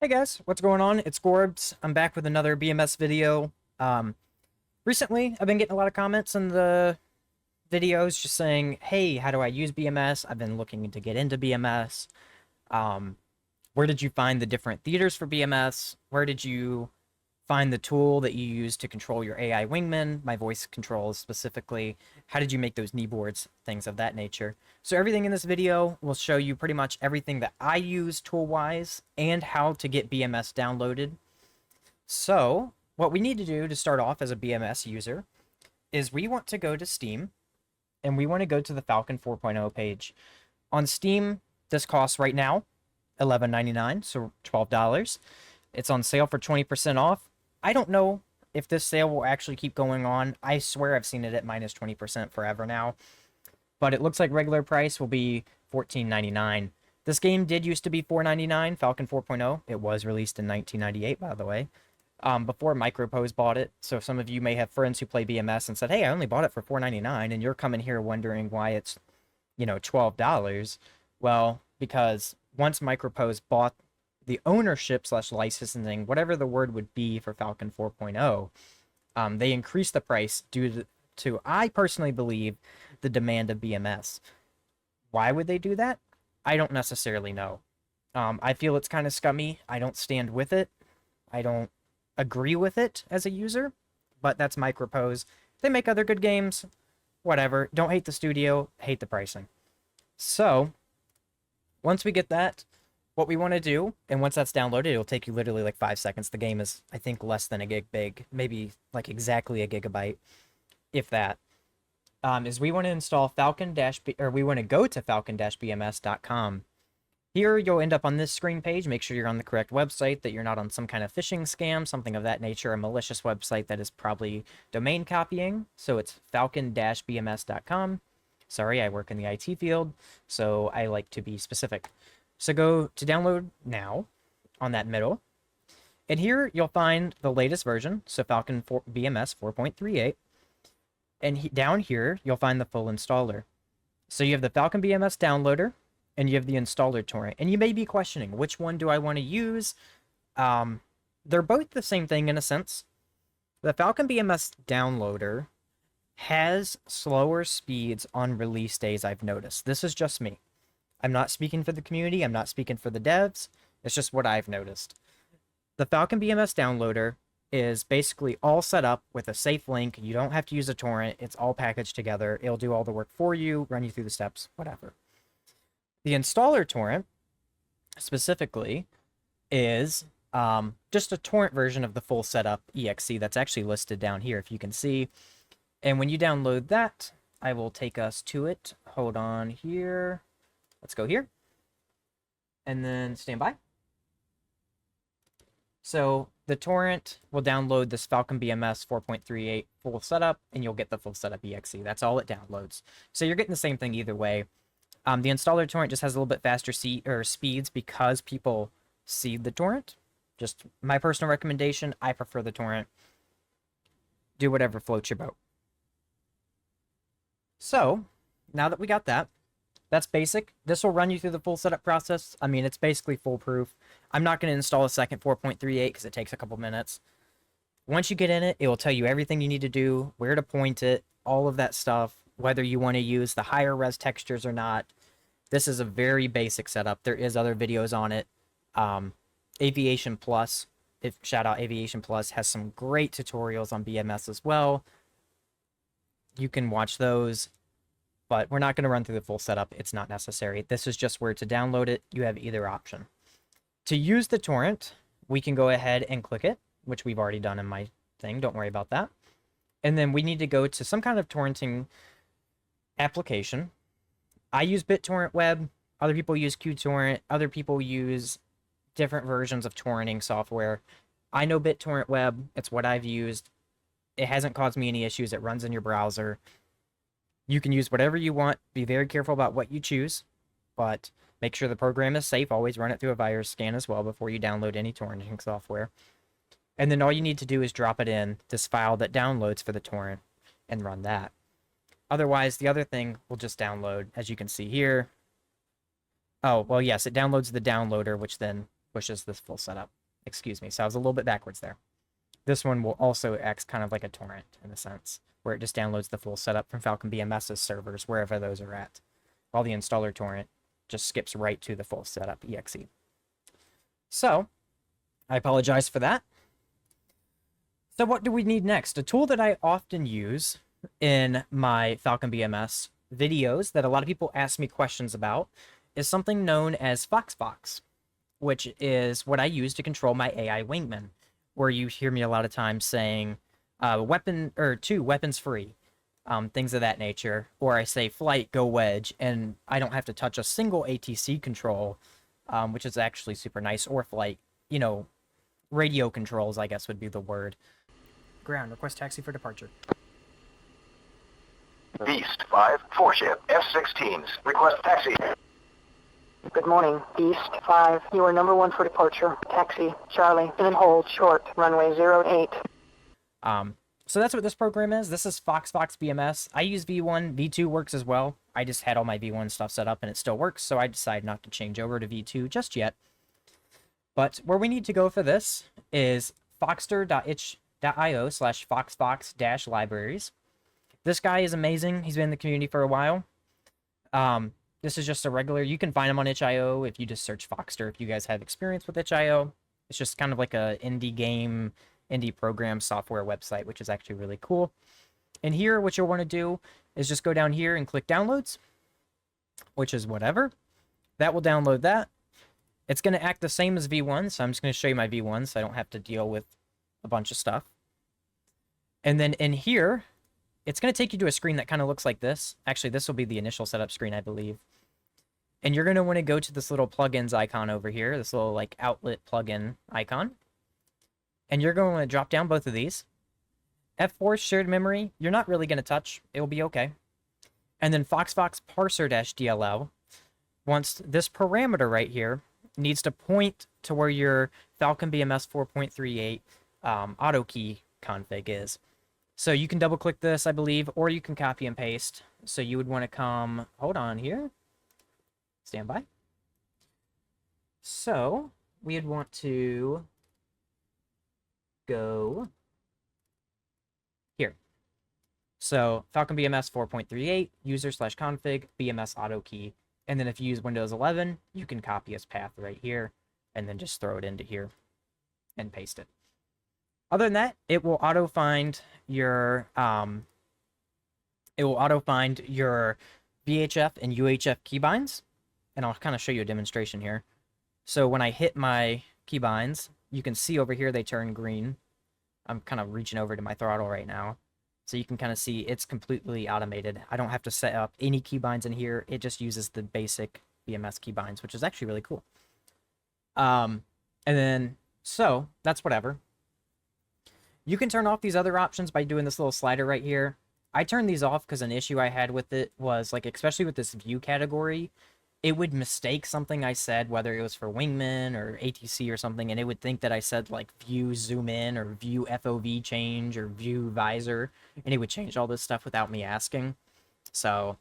Hey guys, what's going on? It's GorbZ. I'm back with another BMS video. Recently, I've been getting a lot of comments in the videos just saying, hey, how do I use BMS? I've been looking to get into BMS. Where did you find the different theaters for BMS? Where did you find the tool that you use to control your AI wingman, my voice controls specifically? How did you make those kneeboards, things of that nature? So everything in this video will show you pretty much everything that I use tool-wise and how to get BMS downloaded. So what we need to do to start off as a BMS user is we want to go to Steam and we want to go to the Falcon 4.0 page. On Steam, this costs right now $11.99, so $12. It's on sale for 20% off. I don't know if this sale will actually keep going on. I swear I've seen it at minus 20% forever now. But it looks like regular price will be $14.99. This game did used to be $4.99, Falcon 4.0. It was released in 1998, by the way, before Micropose bought it. So some of you may have friends who play BMS and said, hey, I only bought it for $4.99, and you're coming here wondering why it's, $12. Well, because once Micropose bought the ownership / licensing, whatever the word would be for Falcon 4.0, they increased the price due to, I personally believe, the demand of BMS. Why would they do that? I don't necessarily know. I feel it's kind of scummy. I don't stand with it. I don't agree with it as a user, but that's Micropose. They make other good games. Whatever. Don't hate the studio, hate the pricing. So, once we get that, what we want to do, and once that's downloaded, it'll take you literally like 5 seconds. The game is, I think, less than a gig big, maybe like exactly a gigabyte, if that. Is we want to install we want to go to falcon-bms.com. Here, you'll end up on this screen page. Make sure you're on the correct website, that you're not on some kind of phishing scam, something of that nature, a malicious website that is probably domain copying. So it's falcon-bms.com. Sorry, I work in the IT field, so I like to be specific. So go to download now on that middle. And here you'll find the latest version, so Falcon BMS 4.38. And down here, you'll find the full installer. So you have the Falcon BMS downloader, and you have the installer torrent. And you may be questioning, which one do I want to use? They're both the same thing in a sense. The Falcon BMS downloader has slower speeds on release days, I've noticed. This is just me. I'm not speaking for the community. I'm not speaking for the devs. It's just what I've noticed. The Falcon BMS downloader is basically all set up with a safe link. You don't have to use a torrent. It's all packaged together. It'll do all the work for you, run you through the steps, whatever. The installer torrent, specifically, is just a torrent version of the full setup exe that's actually listed down here, if you can see. And when you download that, I will take us to it. Hold on here. Let's go here. And then stand by. So the torrent will download this Falcon BMS 4.38 full setup, and you'll get the full setup exe. That's all it downloads. So you're getting the same thing either way. The installer torrent just has a little bit faster speeds because people seed the torrent. Just my personal recommendation, I prefer the torrent. Do whatever floats your boat. So, now that we got that, that's basic. This will run you through the full setup process. I mean, it's basically foolproof. I'm not going to install a second 4.38 because it takes a couple minutes. Once you get in it, it will tell you everything you need to do, where to point it, all of that stuff, whether you want to use the higher res textures or not. This is a very basic setup. There is other videos on it. Aviation Plus, shout out Aviation Plus, has some great tutorials on BMS as well. You can watch those. But we're not going to run through the full setup. It's not necessary. This is just where to download it. You have either option. To use the torrent, we can go ahead and click it, which we've already done in my thing. Don't worry about that. And then we need to go to some kind of torrenting application. I use BitTorrent Web. Other people use QTorrent. Other people use different versions of torrenting software. I know BitTorrent Web. It's what I've used. It hasn't caused me any issues. It runs in your browser. You can use whatever you want. Be very careful about what you choose, but make sure the program is safe. Always run it through a virus scan as well before you download any torrenting software. And then all you need to do is drop it in this file that downloads for the torrent and run that. Otherwise, the other thing will just download, as you can see here. Oh, well, yes, it downloads the downloader, which then pushes this full setup. Excuse me, so I was a little bit backwards there. This one will also act kind of like a torrent in a sense, where it just downloads the full setup from Falcon BMS's servers, wherever those are at. While the installer torrent just skips right to the full setup exe. So, I apologize for that. So what do we need next? A tool that I often use in my Falcon BMS videos that a lot of people ask me questions about is something known as FoxVox, which is what I use to control my AI wingman, where you hear me a lot of times saying weapons free, things of that nature, or I say flight, go wedge, and I don't have to touch a single ATC control, which is actually super nice, or flight, you know, radio controls, I guess would be the word. Ground, request taxi for departure. Beast 5, 4-ship, F-16s, request taxi. Good morning, Beast 5. You are number 1 for departure. Taxi, Charlie, and then hold short, runway 08. So that's what this program is. This is FoxVox BMS. I use V1. V2 works as well. I just had all my V1 stuff set up and it still works, so I decided not to change over to V2 just yet. But where we need to go for this is foxter.itch.io/foxvox-libraries. This guy is amazing. He's been in the community for a while. This is just a regular, you can find him on itch.io if you just search Foxter, if you guys have experience with itch.io. It's just kind of like a indie program software website, which is actually really cool. And here, what you'll want to do is just go down here and click downloads, which is whatever. That will download that. It's going to act the same as V1, so I'm just going to show you my V1 so I don't have to deal with a bunch of stuff. And then in here, it's going to take you to a screen that kind of looks like this. Actually, this will be the initial setup screen, I believe. And you're going to want to go to this little plugins icon over here, this little like outlet plugin icon. And you're going to drop down both of these. F4 shared memory, you're not really going to touch. It will be okay. And then FoxVox parser-DLL, once this parameter right here needs to point to where your Falcon BMS 4.38 auto key config is. So you can double click this, I believe, or you can copy and paste. So you would want to come, hold on here. Stand by. So we'd want to go here. So Falcon BMS 4.38, user/config, BMS auto key. And then if you use Windows 11, you can copy its path right here and then just throw it into here and paste it. Other than that, it will auto find your VHF and UHF keybinds, and I'll kind of show you a demonstration here. So when I hit my keybinds, you can see over here they turn green. I'm kind of reaching over to my throttle right now. So you can kind of see it's completely automated. I don't have to set up any keybinds in here. It just uses the basic BMS keybinds, which is actually really cool. And then, so that's whatever. You can turn off these other options by doing this little slider right here. I turned these off because an issue I had with it was, like, especially with this view category, it would mistake something I said, whether it was for wingman or ATC or something, and it would think that I said, like, view zoom in or view FOV change or view visor, and it would change all this stuff without me asking. So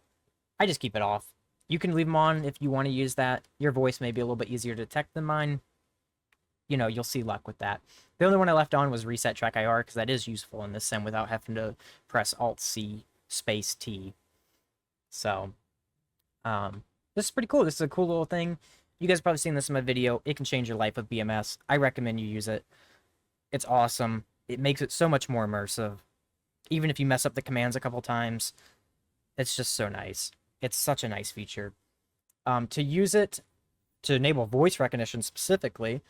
I just keep it off. You can leave them on if you want to use that. Your voice may be a little bit easier to detect than mine. You know, you'll see luck with that. The only one I left on was reset TrackIR, because that is useful in this sim without having to press Alt-C space T. So, this is pretty cool. This is a cool little thing. You guys have probably seen this in my video. It can change your life with BMS. I recommend you use it. It's awesome. It makes it so much more immersive. Even if you mess up the commands a couple times, it's just so nice. It's such a nice feature. To use it, to enable voice recognition specifically,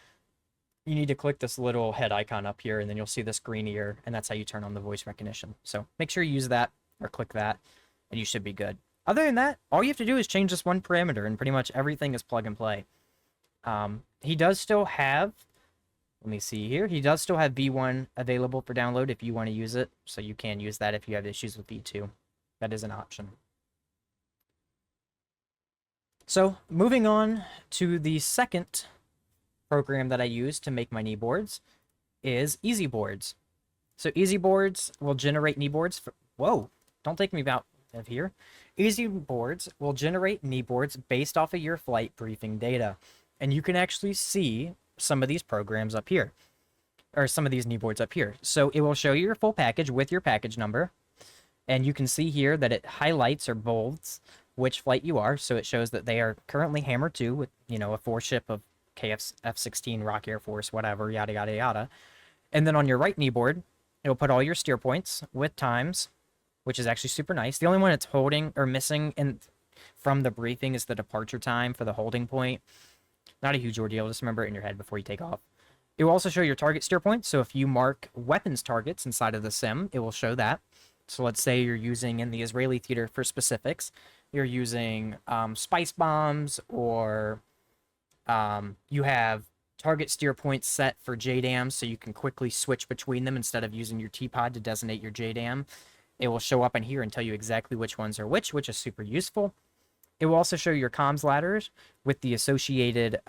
you need to click this little head icon up here, and then you'll see this green ear, and that's how you turn on the voice recognition. So make sure you use that, or click that, and you should be good. Other than that, all you have to do is change this one parameter, and pretty much everything is plug and play. He does still have, let me see here, he does still have V1 available for download if you want to use it, so you can use that if you have issues with V2. That is an option. So, moving on to the second program that I use to make my Kneeboards is EZBoards. So EZBoards will generate Kneeboards for, whoa, don't take me out of here. EZBoards will generate Kneeboards based off of your flight briefing data. And you can actually see some of these programs up here, or some of these kneeboards up here. So it will show you your full package with your package number, and you can see here that it highlights or bolds which flight you are, so it shows that they are currently Hammer 2 with, you know, a 4-ship of KF-F-16, Rock Air Force, whatever, yada, yada, yada. And then on your right kneeboard, it'll put all your steer points with times, which is actually super nice. The only one it's holding or missing from the briefing is the departure time for the holding point. Not a huge ordeal. Just remember it in your head before you take off. It will also show your target steer points. So if you mark weapons targets inside of the sim, it will show that. So let's say you're using in the Israeli theater for specifics, you're using spice bombs, or you have target steer points set for JDAM, so you can quickly switch between them instead of using your T-pod to designate your JDAM. It will show up in here and tell you exactly which ones are which is super useful. It will also show your comms ladders with the associated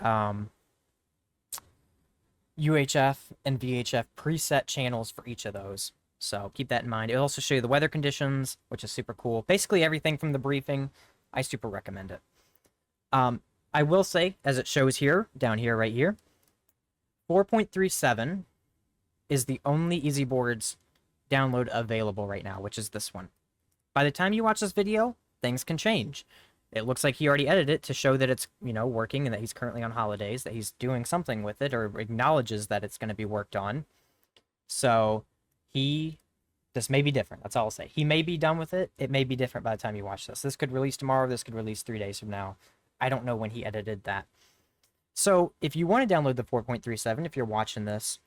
UHF and VHF preset channels for each of those. So keep that in mind. It'll also show you the weather conditions, which is super cool. Basically everything from the briefing. I super recommend it. I will say, as it shows here, down here, right here, 4.37 is the only EZBoards download available right now, which is this one. By the time you watch this video, things can change. It looks like he already edited it to show that it's, you know, working and that he's currently on holidays, that he's doing something with it or acknowledges that it's going to be worked on. So this may be different. That's all I'll say. He may be done with it. It may be different by the time you watch this. This could release tomorrow. This could release 3 days from now. I don't know when he edited that. So if you want to download the 4.37, if you're watching this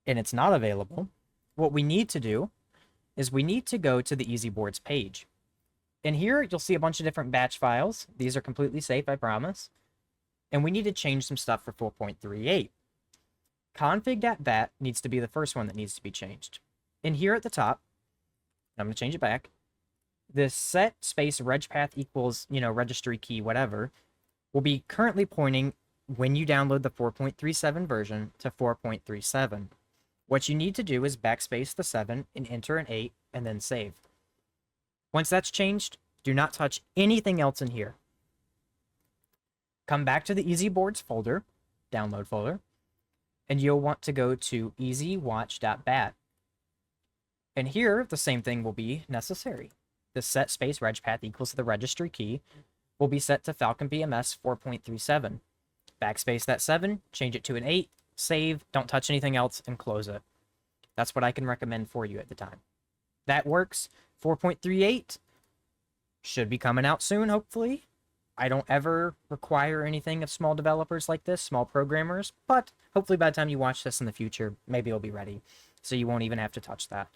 and it's not available, what we need to do is we need to go to the EZBoards page. And here you'll see a bunch of different batch files. These are completely safe, I promise. And we need to change some stuff for 4.38. Config.bat needs to be the first one that needs to be changed. And here at the top, I'm going to change it back. This set space reg path equals, you know, registry key, whatever, will be currently pointing when you download the 4.37 version to 4.37. What you need to do is backspace the 7 and enter an 8 and then save. Once that's changed, do not touch anything else in here. Come back to the EZBoards folder, download folder, and you'll want to go to ezwatch.bat. And here, the same thing will be necessary. The set space reg path equals the registry key will be set to Falcon BMS 4.37. Backspace that 7, change it to an 8, save, don't touch anything else, and close it. That's what I can recommend for you at the time. That works. 4.38 should be coming out soon, hopefully. I don't ever require anything of small developers like this, small programmers, but hopefully by the time you watch this in the future, maybe it'll be ready, so you won't even have to touch that.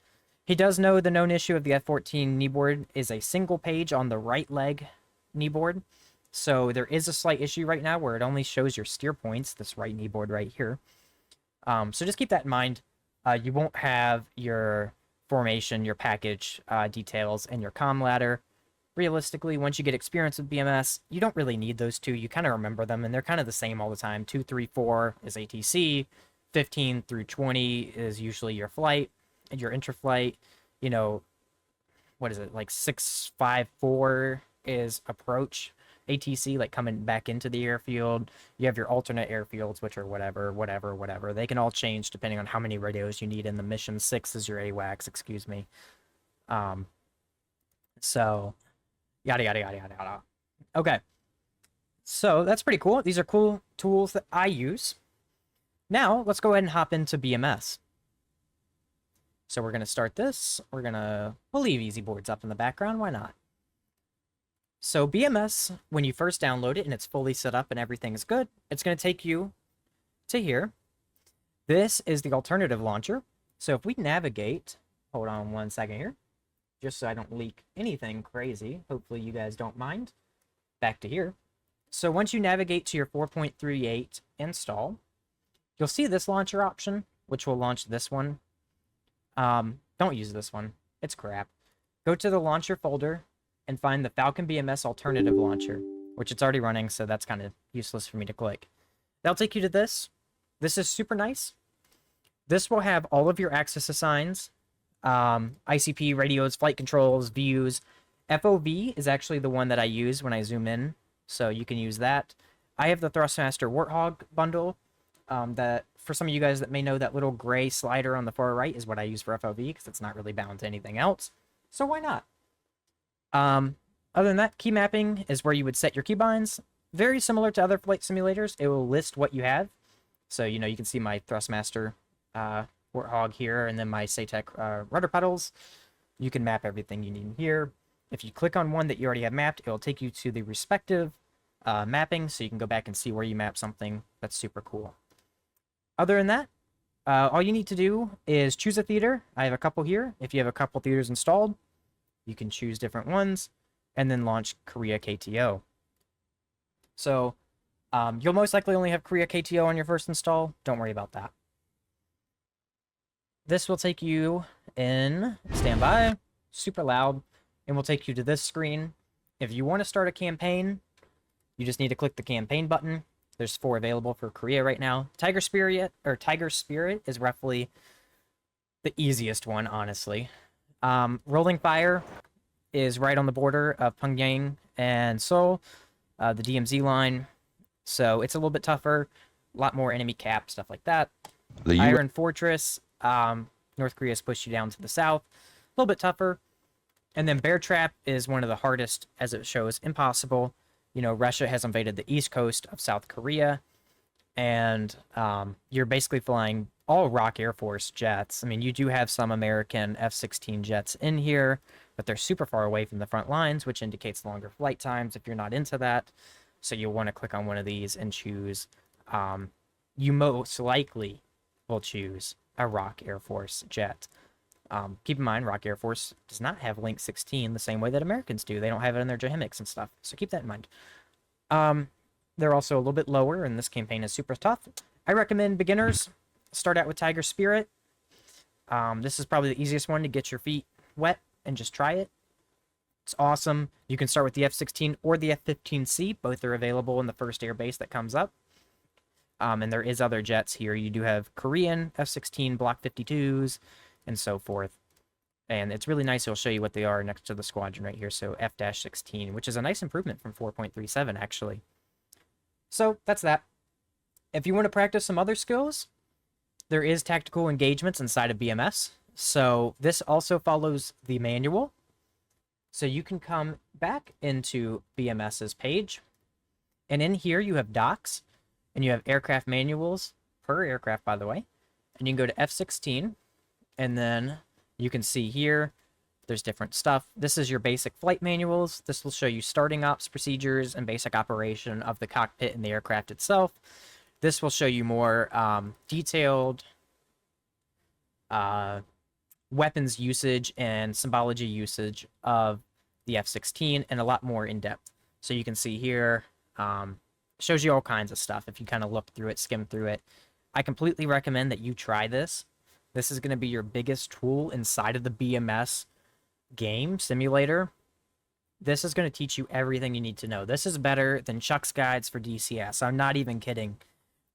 He does know the known issue of the F14 kneeboard is a single page on the right leg kneeboard, so there is a slight issue right now where it only shows your steer points, this right kneeboard right here. So just keep that in mind. You won't have your formation, your package details, and your comm ladder. Realistically, once you get experience with BMS, you don't really need those two. You kind of remember them, and they're kind of the same all the time. 2, 3, 4 is ATC. 15 through 20 is usually your flight and your interflight. You know, what is it? Like 6, 5, 4 is approach. ATC, like coming back into the airfield. You have your alternate airfields, which are whatever. They can all change depending on how many radios you need in the mission. 6 is your AWACS, excuse me. So, yada, yada, yada, yada, yada. Okay. So, that's pretty cool. These are cool tools that I use. Now, let's go ahead and hop into BMS. So, we're going to start this. We'll leave EZBoards up in the background. Why not? So BMS, when you first download it and it's fully set up and everything is good, it's going to take you to here. This is the alternative launcher. So if we navigate, hold on one second here, just so I don't leak anything crazy. Hopefully you guys don't mind. Back to here. So once you navigate to your 4.38 install, you'll see this launcher option, which will launch this one. Don't use this one. It's crap. Go to the launcher folder and find the Falcon BMS alternative launcher, which it's already running, so that's kind of useless for me to click. That'll take you to this. This is super nice. This will have all of your access assigns, ICP, radios, flight controls, views. FOV is actually the one that I use when I zoom in, so you can use that. I have the Thrustmaster Warthog bundle, That for some of you guys that may know, that little gray slider on the far right is what I use for FOV because it's not really bound to anything else. So why not? Other than that, key mapping is where you would set your keybinds. Very similar to other flight simulators. It will list what you have. So, you know, you can see my Thrustmaster Warthog here, and then my Satec rudder pedals. You can map everything you need here. If you click on one that you already have mapped, it will take you to the respective mapping, so you can go back and see where you map something. That's super cool. Other than that, all you need to do is choose a theater. I have a couple here. If you have a couple theaters installed, you can choose different ones, and then launch Korea KTO. So, you'll most likely only have Korea KTO on your first install. Don't worry about that. This will take you in, stand by, super loud, and will take you to this screen. If you want to start a campaign, you just need to click the campaign button. There's 4 available for Korea right now. Tiger Spirit is roughly the easiest one, honestly. Rolling Fire is right on the border of Pyongyang and Seoul, the DMZ line. So it's a little bit tougher, a lot more enemy cap, stuff like that. Iron Fortress, North Korea's pushed you down to the south, a little bit tougher. And then Bear Trap is one of the hardest, as it shows, impossible. You know, Russia has invaded the east coast of South Korea, and you're basically flying all ROK Air Force jets. I mean, you do have some American F-16 jets in here, but they're super far away from the front lines, which indicates longer flight times if you're not into that. So you'll want to click on one of these and choose. You most likely will choose a ROK Air Force jet. Keep in mind, ROK Air Force does not have Link 16 the same way that Americans do. They don't have it in their JHMICs and stuff, so keep that in mind. They're also a little bit lower, and this campaign is super tough. I recommend beginners start out with Tiger Spirit. This is probably the easiest one to get your feet wet and just try it. It's awesome. You can start with the F-16 or the F-15C. Both are available in the first air base that comes up. And there is other jets here. You do have Korean F-16 Block 52s and so forth. And it's really nice. It'll show you what they are next to the squadron right here. So F-16, which is a nice improvement from 4.37, actually. So that's that. If you want to practice some other skills, there is tactical engagements inside of BMS. So this also follows the manual. So you can come back into BMS's page. And in here you have docs. And you have aircraft manuals per aircraft, by the way. And you can go to F-16. And then you can see here, there's different stuff. This is your basic flight manuals. This will show you starting ops procedures and basic operation of the cockpit and the aircraft itself. This will show you more detailed weapons usage and symbology usage of the F-16 and a lot more in depth. So you can see here, shows you all kinds of stuff if you kind of look through it, skim through it. I completely recommend that you try this. This is going to be your biggest tool inside of the BMS game simulator. This is going to teach you everything you need to know. This is better than Chuck's guides for DCS. I'm not even kidding.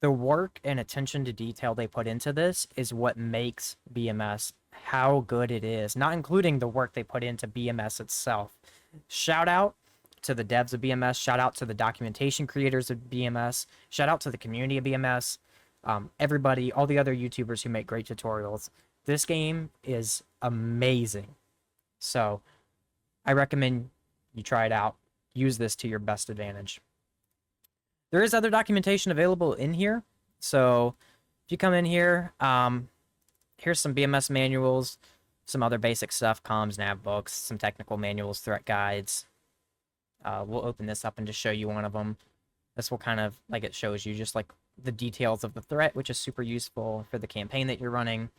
The work and attention to detail they put into this is what makes BMS how good it is, not including the work they put into BMS itself. Shout out to the devs of BMS. Shout out to the documentation creators of BMS. Shout out to the community of BMS. Everybody, all the other YouTubers who make great tutorials. This game is amazing. So I recommend you try it out. Use this to your best advantage. There is other documentation available in here. So if you come in here, here's some BMS manuals, some other basic stuff, comms, nav books, some technical manuals, threat guides. We'll open this up and just show you one of them. This will kind of, like it shows you, just like the details of the threat, which is super useful for the campaign that you're running.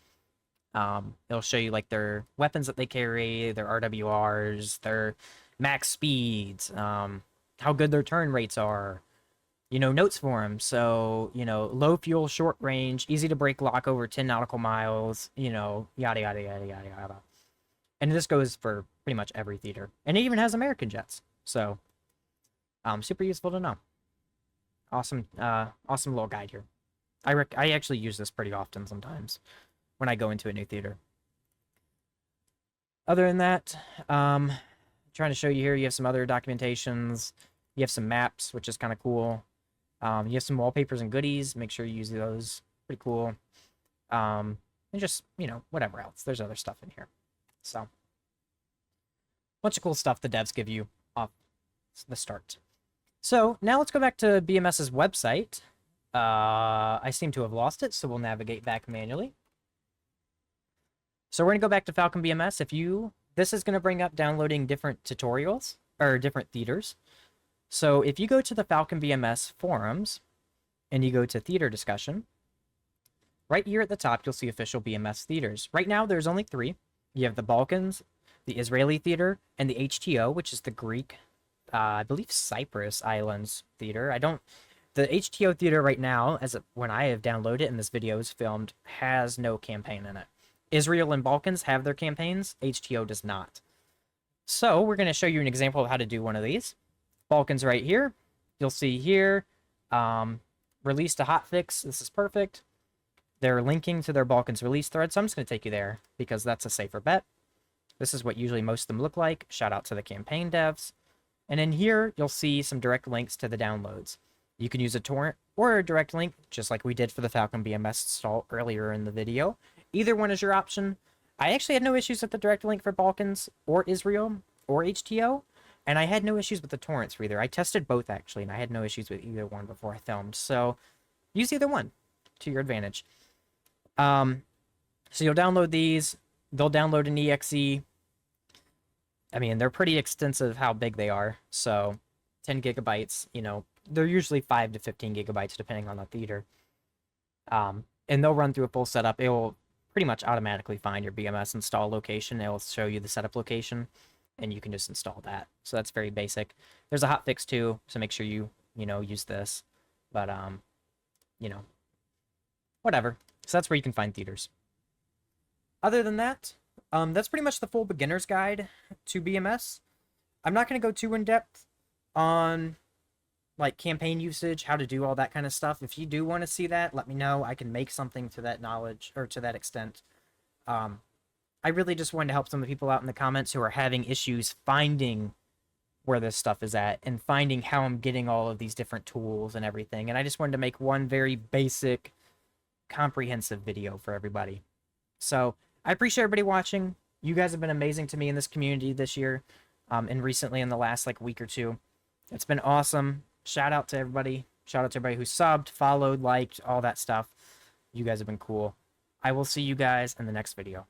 It'll show you like their weapons that they carry, their RWRs, their max speeds, how good their turn rates are, you know, notes for them. So, you know, low fuel, short range, easy to break lock over 10 nautical miles, you know, yada, yada, yada, yada, yada. And this goes for pretty much every theater. And it even has American jets. So, super useful to know. Awesome, awesome little guide here. I actually use this pretty often sometimes when I go into a new theater. Other than that, trying to show you here, you have some other documentations. You have some maps, which is kind of cool. You have some wallpapers and goodies. Make sure you use those. Pretty cool. And just, whatever else. There's other stuff in here. So, bunch of cool stuff the devs give you off the start. So, now let's go back to BMS's website. I seem to have lost it, so we'll navigate back manually. So we're going to go back to Falcon BMS. This is going to bring up downloading different tutorials, or different theaters. So if you go to the Falcon BMS forums, and you go to theater discussion, right here at the top, you'll see official BMS theaters. Right now, there's only 3. You have the Balkans, the Israeli theater, and the HTO, which is the Greek, I believe Cyprus Islands theater. The HTO theater right now, when I have downloaded it and this video is filmed, has no campaign in it. Israel and Balkans have their campaigns. HTO does not. So we're going to show you an example of how to do one of these. Balkans right here. You'll see here, released a hotfix. This is perfect. They're linking to their Balkans release thread, so I'm just going to take you there because that's a safer bet. This is what usually most of them look like. Shout out to the campaign devs. And in here, you'll see some direct links to the downloads. You can use a torrent or a direct link, just like we did for the Falcon BMS install earlier in the video. Either one is your option. I actually had no issues with the direct link for Balkans or Israel or HTO, and I had no issues with the torrents for either. I tested both, actually, and I had no issues with either one before I filmed. So use either one to your advantage. So you'll download these. They'll download an exe. I mean, they're pretty extensive how big they are. So 10 gigabytes, they're usually 5 to 15 gigabytes depending on the theater. And they'll run through a full setup. It will pretty much automatically find your BMS install location. It will show you the setup location, and you can just install that. So that's very basic. There's a hotfix too, so make sure you, use this. But, whatever. So that's where you can find theaters. Other than that, that's pretty much the full beginner's guide to BMS. I'm not going to go too in-depth on like campaign usage, how to do all that kind of stuff. If you do want to see that, let me know. I can make something to that knowledge or to that extent. I really just wanted to help some of the people out in the comments who are having issues finding where this stuff is at and finding how I'm getting all of these different tools and everything. And I just wanted to make one very basic, comprehensive video for everybody. So I appreciate everybody watching. You guys have been amazing to me in this community this year, and recently in the last week or two. It's been awesome. Shout out to everybody. Shout out to everybody who subbed, followed, liked, all that stuff. You guys have been cool. I will see you guys in the next video.